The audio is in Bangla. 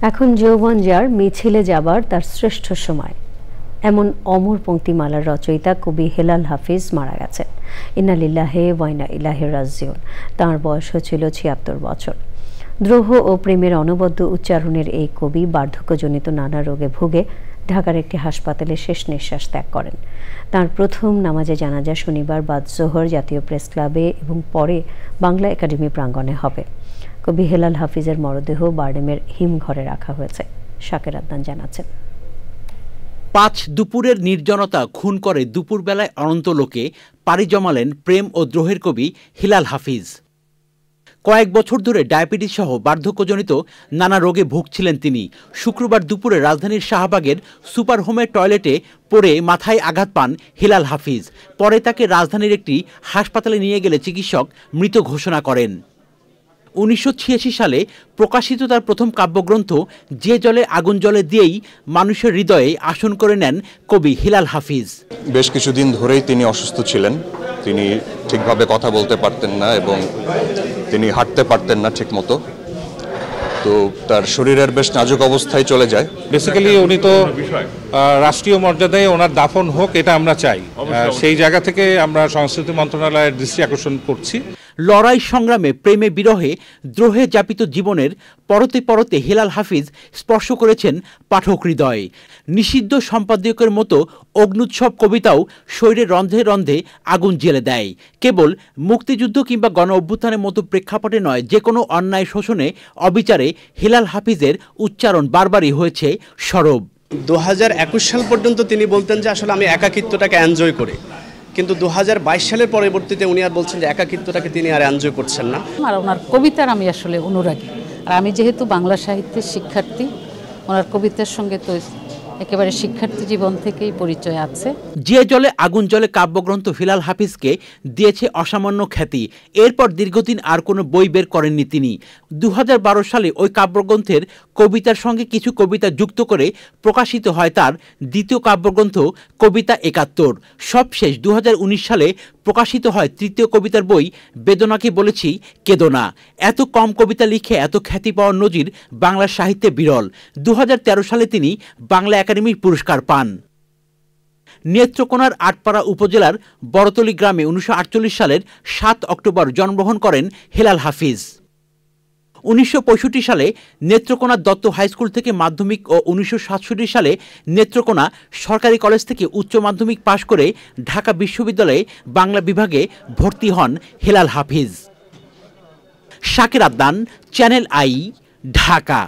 এখন যৌবন যার মিছিলে যাবার তার শ্রেষ্ঠ সময়, এমন অমর পংক্তিমালার রচয়িতা কবি হেলাল হাফিজ মারা গেছেন। ইন্না লিল্লাহি ওয়া ইন্না ইলাইহি রাজিউন। তাঁর বয়স ছিল ৭৬ বছর। দ্রোহ ও প্রেমের অনবদ্য উচ্চারণের এই কবি বার্ধক্যজনিত নানা রোগে ভুগে ঢাকার একটি হাসপাতালে শেষ নিঃশ্বাস ত্যাগ করেন। তাঁর প্রথম নামাজে জানাজা শনিবার বাদ জোহর জাতীয় প্রেস ক্লাবে এবং পরে বাংলা একাডেমি প্রাঙ্গণে হবে। কবি হেলাল হাফিজের মরদেহ বারডেমের হিমঘরে রাখা হয়েছে। শাকের আদনান জানাচ্ছেন। ৫ দুপুরের নির্জনতা খুন করে দুপুরবেলায় অনন্ত লোকে পাড়ি জমালেন প্রেম ও দ্রোহের কবি হেলাল হাফিজ। কয়েক বছর ধরে ডায়াবেটিস সহ বার্ধক্যজনিত নানা রোগে ভুগছিলেন তিনি। শুক্রবার দুপুরে রাজধানীর শাহবাগের সুপার হোমের টয়লেটে পড়ে মাথায় আঘাত পান হেলাল হাফিজ। পরে তাকে রাজধানীর একটি হাসপাতালে নিয়ে গেলে চিকিৎসক মৃত ঘোষণা করেন। ১৯৮৬ সালে প্রকাশিত তার প্রথম কাব্যগ্রন্থ যে জলে আগুন জ্বলে দিয়েই মানুষের হৃদয়ে আসন করে নেন কবি হেলাল হাফিজ। বেশ কিছুদিন ধরেই তিনি অসুস্থ ছিলেন। তিনি ঠিকভাবে কথা বলতে পারতেন না এবং তিনি হাঁটতে পারতেন না ঠিক মতো। তো তার শরীরের বেশ নাজুক অবস্থায় চলে যায়। বেসিক্যালি উনি তো রাষ্ট্রীয় মর্যাদায় ওনার দাফন হোক, এটা আমরা চাই। সেই জায়গা থেকে আমরা সংস্কৃতি মন্ত্রণালয়ের দৃষ্টি আকর্ষণ করছি। লড়াই সংগ্রামে প্রেমে বিরহে দ্রোহে যাপিত জীবনের পরতে পরতে হেলাল হাফিজ স্পর্শ করেছেন পাঠক হৃদয়ে। নিষিদ্ধ সম্পাদকের মতো অগ্নুৎসব কবিতাও শরীরের রন্ধে রন্ধে আগুন জ্বেলে দেয়। কেবল মুক্তিযুদ্ধ কিংবা গণ অভ্যুত্থানের মতো প্রেক্ষাপটে নয়, যে কোনো অন্যায় শোষণে অবিচারে হেলাল হাফিজের উচ্চারণ বারবারই হয়েছে সরব। ২০২১ সাল পর্যন্ত তিনি বলতেন যে আসলে আমি একাকিত্বটাকে এনজয় করি, কিন্তু ২০২২ সালের পরবর্তীতে উনি আর বলছেন যে একাকিত্বটাকে তিনি আর এনজয় করছেন না। আর ওনার কবিতার আমি আসলে অনুরাগী, আর আমি যেহেতু বাংলা সাহিত্যের শিক্ষার্থী, ওনার কবিতার সঙ্গে তো একেবারে শিক্ষার্থী জীবন থেকেই পরিচয় আছে। যে জলে আগুন জ্বলে কাব্যগ্রন্থ হেলাল হাফিজকে দিয়েছে অসামান্য খ্যাতি। এরপর দীর্ঘদিন আর কোনো বই বের করেননি তিনি। ২০১২ সালে ওই কাব্যগ্রন্থের কবিতার সঙ্গে কিছু কবিতা যুক্ত করে প্রকাশিত হয় তার দ্বিতীয় কাব্যগ্রন্থ কবিতা ৭১। সবশেষ ২০১৯ সালে প্রকাশিত হয় তৃতীয় কবিতার বই বেদনাকে বলেছি কেদনা। এত কম কবিতা লিখে এত খ্যাতি পাওয়ার নজির বাংলা সাহিত্যে বিরল। ২০১৩ সালে তিনি বাংলা একাডেমির পুরস্কার পান। নেত্রকোনার আটপাড়া উপজেলার বড়তলী গ্রামে ১৯৪৮ সালের ৭ অক্টোবর জন্মগ্রহণ করেন হেলাল হাফিজ। ১৯৬৫ সালে নেত্রকোনা দত্ত হাইস্কুল থেকে মাধ্যমিক ও ১৯৬৭ সালে নেত্রকোনা সরকারি কলেজ থেকে উচ্চ মাধ্যমিক পাশ করে ঢাকা বিশ্ববিদ্যালয়ে বাংলা বিভাগে ভর্তি হন হেলাল হাফিজ। শাকের আদনান, চ্যানেল আই, ঢাকা।